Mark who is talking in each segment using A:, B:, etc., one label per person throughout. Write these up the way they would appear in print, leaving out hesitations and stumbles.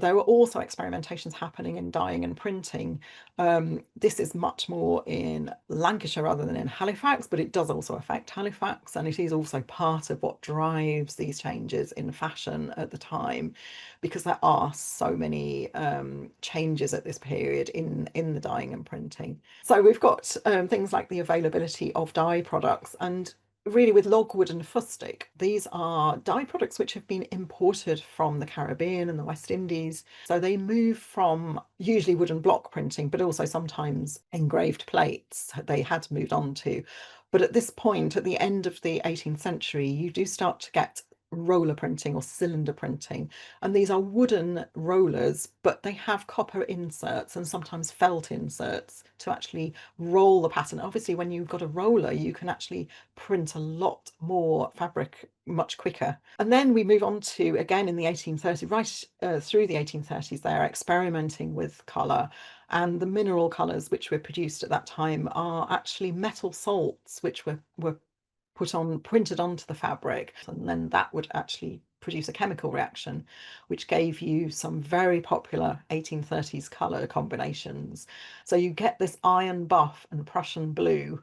A: There were also experimentations happening in dyeing and printing. This is much more in Lancashire rather than in Halifax, but it does also affect Halifax, and it is also part of what drives these changes in fashion at the time, because there are so many changes at this period in the dyeing and printing. So we've got things like the availability of dye products, and really with logwood and fustic, these are dye products which have been imported from the Caribbean and the West Indies. So they move from usually wooden block printing, but also sometimes engraved plates they had moved on to. But at this point, at the end of the 18th century, you do start to get roller printing or cylinder printing. And these are wooden rollers, but they have copper inserts and sometimes felt inserts to actually roll the pattern. Obviously, when you've got a roller, you can actually print a lot more fabric much quicker. And then we move on to, again, in the 1830s, right through the 1830s, they're experimenting with colour. And the mineral colours which were produced at that time are actually metal salts, which were printed onto the fabric, and then that would actually produce a chemical reaction, which gave you some very popular 1830s colour combinations. So you get this iron buff and Prussian blue,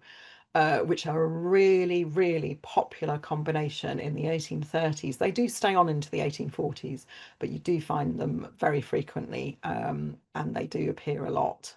A: which are a really, really popular combination in the 1830s. They do stay on into the 1840s, but you do find them very frequently, and they do appear a lot.